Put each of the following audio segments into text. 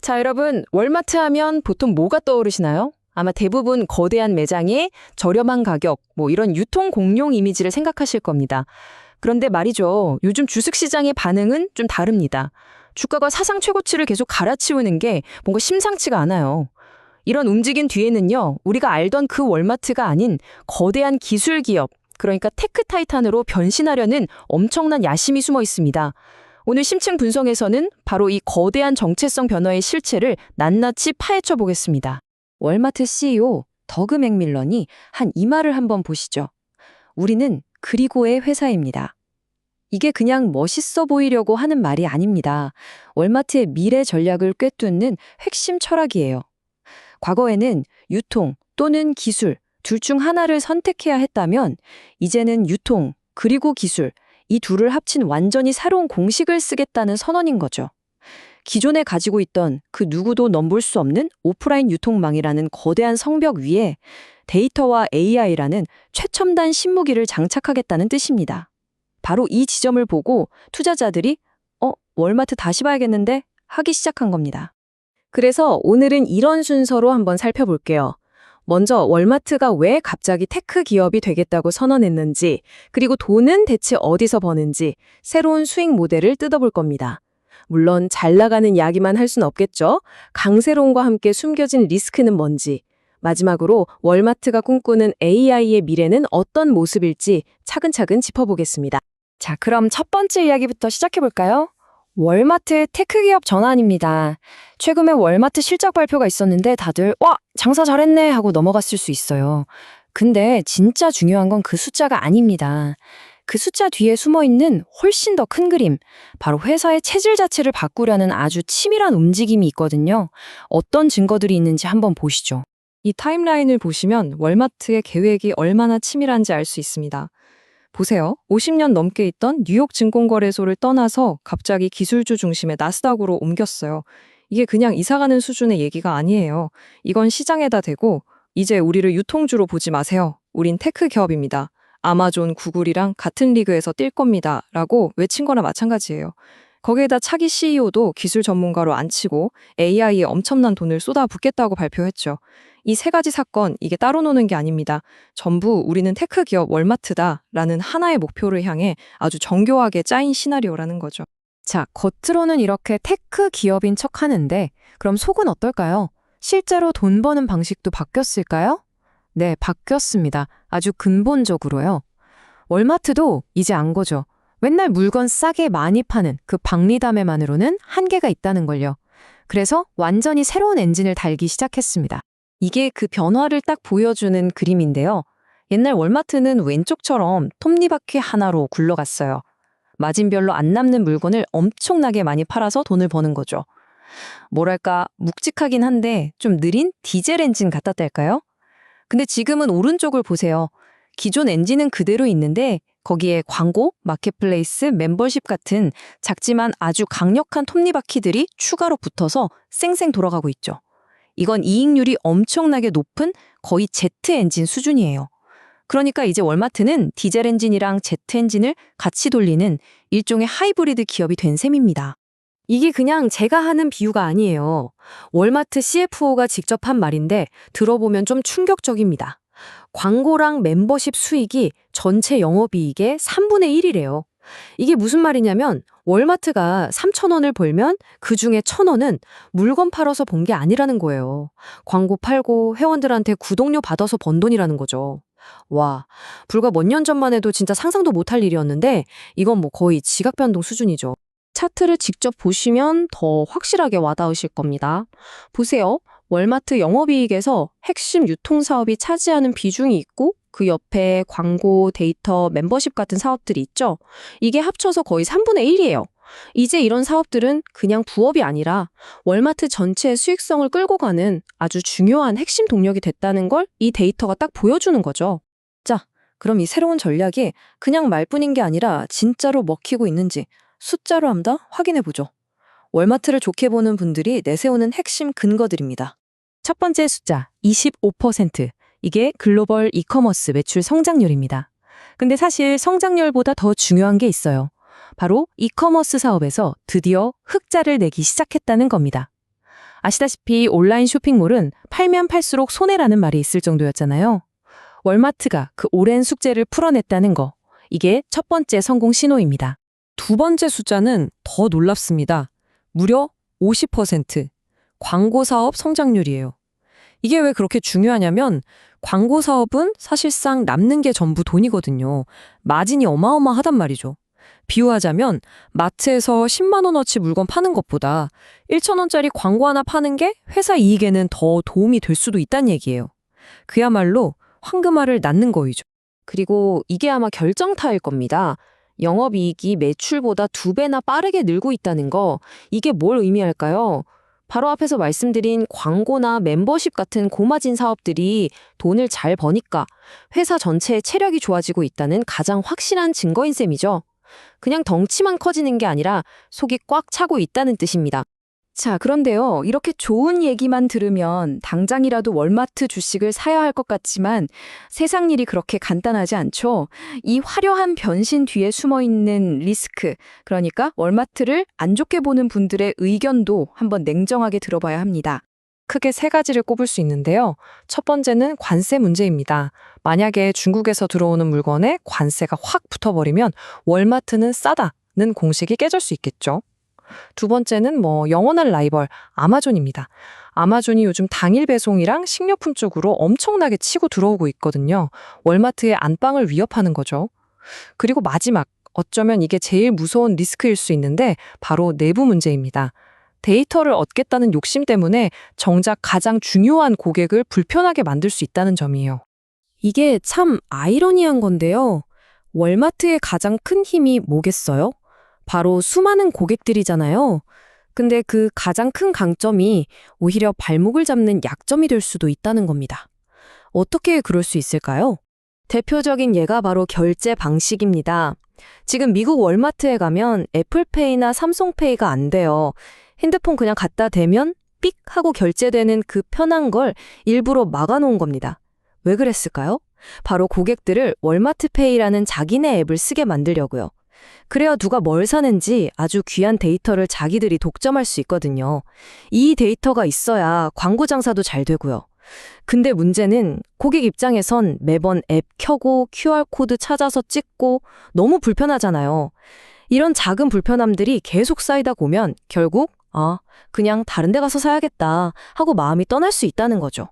자, 여러분, 월마트 하면 보통 뭐가 떠오르시나요? 아마 대부분 거대한 매장에 저렴한 가격, 이런 유통 공룡 이미지를 생각하실 겁니다. 그런데 말이죠. 요즘 주식시장의 반응은 좀 다릅니다. 주가가 사상 최고치를 계속 갈아치우는 게 뭔가 심상치가 않아요. 이런 움직임 뒤에는요, 우리가 알던 그 월마트가 아닌 거대한 기술 기업, 그러니까 테크 타이탄으로 변신하려는 엄청난 야심이 숨어 있습니다. 오늘 심층 분석에서는 바로 이 거대한 정체성 변화의 실체를 낱낱이 파헤쳐 보겠습니다. 월마트 CEO 더그 맥밀런이 한 이 말을 한번 보시죠. 우리는 그리고의 회사입니다. 이게 그냥 멋있어 보이려고 하는 말이 아닙니다. 월마트의 미래 전략을 꿰뚫는 핵심 철학이에요. 과거에는 유통 또는 기술 둘 중 하나를 선택해야 했다면 이제는 유통 그리고 기술 이 둘을 합친 완전히 새로운 공식을 쓰겠다는 선언인 거죠. 기존에 가지고 있던 그 누구도 넘볼 수 없는 오프라인 유통망이라는 거대한 성벽 위에 데이터와 AI라는 최첨단 신무기를 장착하겠다는 뜻입니다. 바로 이 지점을 보고 투자자들이 월마트 다시 봐야겠는데 하기 시작한 겁니다. 그래서 오늘은 이런 순서로 한번 살펴볼게요. 먼저 월마트가 왜 갑자기 테크 기업이 되겠다고 선언했는지, 그리고 돈은 대체 어디서 버는지 새로운 수익 모델을 뜯어볼 겁니다. 물론 잘 나가는 이야기만 할 순 없겠죠. 강세론과 함께 숨겨진 리스크는 뭔지, 마지막으로 월마트가 꿈꾸는 AI의 미래는 어떤 모습일지 차근차근 짚어보겠습니다. 자, 그럼 첫 번째 이야기부터 시작해볼까요? 월마트 테크 기업 전환입니다. 최근에 월마트 실적 발표가 있었는데 다들 와, 장사 잘했네 하고 넘어갔을 수 있어요. 근데 진짜 중요한 건 그 숫자가 아닙니다. 그 숫자 뒤에 숨어있는 훨씬 더 큰 그림, 바로 회사의 체질 자체를 바꾸려는 아주 치밀한 움직임이 있거든요. 어떤 증거들이 있는지 한번 보시죠. 이 타임라인을 보시면 월마트의 계획이 얼마나 치밀한지 알 수 있습니다. 보세요. 50년 넘게 있던 뉴욕 증권거래소를 떠나서 갑자기 기술주 중심의 나스닥으로 옮겼어요. 이게 그냥 이사가는 수준의 얘기가 아니에요. 이건 시장에다 대고 이제 우리를 유통주로 보지 마세요. 우린 테크 기업입니다. 아마존, 구글이랑 같은 리그에서 뛸 겁니다. 라고 외친 거나 마찬가지예요. 거기에다 차기 CEO도 기술 전문가로 앉히고 AI에 엄청난 돈을 쏟아붓겠다고 발표했죠. 이 세 가지 사건, 이게 따로 노는 게 아닙니다. 전부 우리는 테크 기업 월마트다 라는 하나의 목표를 향해 아주 정교하게 짜인 시나리오라는 거죠. 자, 겉으로는 이렇게 테크 기업인 척 하는데 그럼 속은 어떨까요? 실제로 돈 버는 방식도 바뀌었을까요? 네, 바뀌었습니다. 아주 근본적으로요. 월마트도 이제 안 거죠. 맨날 물건 싸게 많이 파는 그 박리담회만으로는 한계가 있다는 걸요. 그래서 완전히 새로운 엔진을 달기 시작했습니다. 이게 그 변화를 딱 보여주는 그림인데요. 옛날 월마트는 왼쪽처럼 톱니바퀴 하나로 굴러갔어요. 마진별로 안 남는 물건을 엄청나게 많이 팔아서 돈을 버는 거죠. 뭐랄까 묵직하긴 한데 좀 느린 디젤 엔진 같았달까요? 근데 지금은 오른쪽을 보세요. 기존 엔진은 그대로 있는데 거기에 광고, 마켓플레이스, 멤버십 같은 작지만 아주 강력한 톱니바퀴들이 추가로 붙어서 쌩쌩 돌아가고 있죠. 이건 이익률이 엄청나게 높은 거의 제트 엔진 수준이에요. 그러니까 이제 월마트는 디젤 엔진이랑 제트 엔진을 같이 돌리는 일종의 하이브리드 기업이 된 셈입니다. 이게 그냥 제가 하는 비유가 아니에요. 월마트 CFO가 직접 한 말인데 들어보면 좀 충격적입니다. 광고랑 멤버십 수익이 전체 영업이익의 3분의 1이래요. 이게 무슨 말이냐면 월마트가 3,000원을 벌면 그중에 1,000원은 물건 팔아서 번 게 아니라는 거예요. 광고 팔고 회원들한테 구독료 받아서 번 돈이라는 거죠. 와, 불과 몇 년 전만 해도 진짜 상상도 못할 일이었는데 이건 거의 지각변동 수준이죠. 차트를 직접 보시면 더 확실하게 와닿으실 겁니다. 보세요. 월마트 영업이익에서 핵심 유통사업이 차지하는 비중이 있고 그 옆에 광고, 데이터, 멤버십 같은 사업들이 있죠. 이게 합쳐서 거의 3분의 1이에요. 이제 이런 사업들은 그냥 부업이 아니라 월마트 전체의 수익성을 끌고 가는 아주 중요한 핵심 동력이 됐다는 걸 이 데이터가 딱 보여주는 거죠. 자, 그럼 이 새로운 전략이 그냥 말뿐인 게 아니라 진짜로 먹히고 있는지 숫자로 한번 확인해보죠. 월마트를 좋게 보는 분들이 내세우는 핵심 근거들입니다. 첫 번째 숫자, 25%. 이게 글로벌 이커머스 매출 성장률입니다. 근데 사실 성장률보다 더 중요한 게 있어요. 바로 이커머스 사업에서 드디어 흑자를 내기 시작했다는 겁니다. 아시다시피 온라인 쇼핑몰은 팔면 팔수록 손해라는 말이 있을 정도였잖아요. 월마트가 그 오랜 숙제를 풀어냈다는 거. 이게 첫 번째 성공 신호입니다. 두 번째 숫자는 더 놀랍습니다. 무려 50% 광고 사업 성장률이에요. 이게 왜 그렇게 중요하냐면 광고 사업은 사실상 남는 게 전부 돈이거든요. 마진이 어마어마하단 말이죠. 비유하자면 마트에서 10만 원어치 물건 파는 것보다 1천 원짜리 광고 하나 파는 게 회사 이익에는 더 도움이 될 수도 있다는 얘기예요. 그야말로 황금알을 낳는 거이죠. 그리고 이게 아마 결정타일 겁니다. 영업이익이 매출보다 2배나 빠르게 늘고 있다는 거, 이게 뭘 의미할까요? 바로 앞에서 말씀드린 광고나 멤버십 같은 고마진 사업들이 돈을 잘 버니까 회사 전체의 체력이 좋아지고 있다는 가장 확실한 증거인 셈이죠. 그냥 덩치만 커지는 게 아니라 속이 꽉 차고 있다는 뜻입니다. 자, 그런데요. 이렇게 좋은 얘기만 들으면 당장이라도 월마트 주식을 사야 할 것 같지만 세상 일이 그렇게 간단하지 않죠. 이 화려한 변신 뒤에 숨어 있는 리스크, 그러니까 월마트를 안 좋게 보는 분들의 의견도 한번 냉정하게 들어봐야 합니다. 크게 세 가지를 꼽을 수 있는데요. 첫 번째는 관세 문제입니다. 만약에 중국에서 들어오는 물건에 관세가 확 붙어버리면 월마트는 싸다는 공식이 깨질 수 있겠죠. 두 번째는 영원한 라이벌 아마존입니다. 아마존이 요즘 당일 배송이랑 식료품 쪽으로 엄청나게 치고 들어오고 있거든요. 월마트의 안방을 위협하는 거죠. 그리고 마지막, 어쩌면 이게 제일 무서운 리스크일 수 있는데 바로 내부 문제입니다. 데이터를 얻겠다는 욕심 때문에 정작 가장 중요한 고객을 불편하게 만들 수 있다는 점이에요. 이게 참 아이러니한 건데요. 월마트의 가장 큰 힘이 뭐겠어요? 바로 수많은 고객들이잖아요. 근데 그 가장 큰 강점이 오히려 발목을 잡는 약점이 될 수도 있다는 겁니다. 어떻게 그럴 수 있을까요? 대표적인 예가 바로 결제 방식입니다. 지금 미국 월마트에 가면 애플페이나 삼성페이가 안 돼요. 핸드폰 그냥 갖다 대면 삑 하고 결제되는 그 편한 걸 일부러 막아놓은 겁니다. 왜 그랬을까요? 바로 고객들을 월마트페이라는 자기네 앱을 쓰게 만들려고요. 그래야 누가 뭘 사는지 아주 귀한 데이터를 자기들이 독점할 수 있거든요. 이 데이터가 있어야 광고 장사도 잘 되고요. 근데 문제는 고객 입장에선 매번 앱 켜고 QR코드 찾아서 찍고 너무 불편하잖아요. 이런 작은 불편함들이 계속 쌓이다 보면 결국 그냥 다른 데 가서 사야겠다 하고 마음이 떠날 수 있다는 거죠.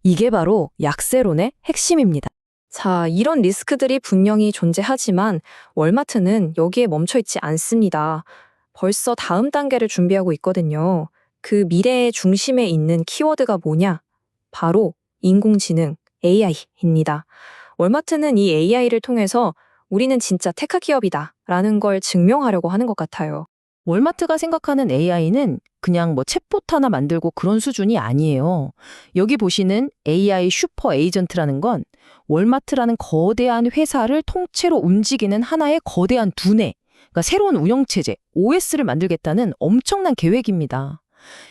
이게 바로 약세론의 핵심입니다. 자, 이런 리스크들이 분명히 존재하지만 월마트는 여기에 멈춰있지 않습니다. 벌써 다음 단계를 준비하고 있거든요. 그 미래의 중심에 있는 키워드가 뭐냐? 바로 인공지능, AI입니다. 월마트는 이 AI를 통해서 우리는 진짜 테크 기업이다 라는 걸 증명하려고 하는 것 같아요. 월마트가 생각하는 AI는 그냥 챗봇 하나 만들고 그런 수준이 아니에요. 여기 보시는 AI 슈퍼 에이전트라는 건 월마트라는 거대한 회사를 통째로 움직이는 하나의 거대한 두뇌, 그러니까 새로운 운영체제, OS를 만들겠다는 엄청난 계획입니다.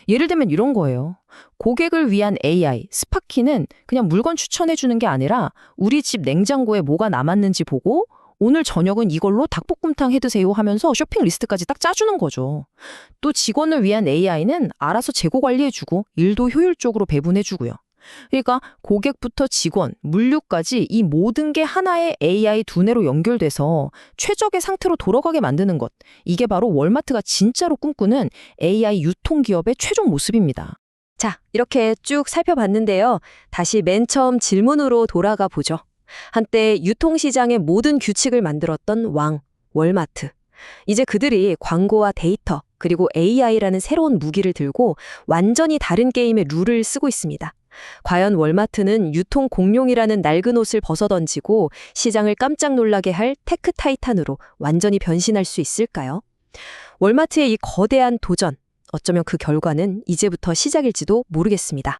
예를 들면 이런 거예요. 고객을 위한 AI, 스파키는 그냥 물건 추천해주는 게 아니라 우리 집 냉장고에 뭐가 남았는지 보고 오늘 저녁은 이걸로 닭볶음탕 해드세요 하면서 쇼핑 리스트까지 딱 짜주는 거죠. 또 직원을 위한 AI는 알아서 재고 관리해주고 일도 효율적으로 배분해주고요. 그러니까 고객부터 직원, 물류까지 이 모든 게 하나의 AI 두뇌로 연결돼서 최적의 상태로 돌아가게 만드는 것. 이게 바로 월마트가 진짜로 꿈꾸는 AI 유통기업의 최종 모습입니다. 자, 이렇게 쭉 살펴봤는데요. 다시 맨 처음 질문으로 돌아가 보죠. 한때 유통시장의 모든 규칙을 만들었던 왕, 월마트. 이제 그들이 광고와 데이터, 그리고 AI라는 새로운 무기를 들고 완전히 다른 게임의 룰을 쓰고 있습니다. 과연 월마트는 유통 공룡이라는 낡은 옷을 벗어던지고 시장을 깜짝 놀라게 할 테크 타이탄으로 완전히 변신할 수 있을까요? 월마트의 이 거대한 도전, 어쩌면 그 결과는 이제부터 시작일지도 모르겠습니다.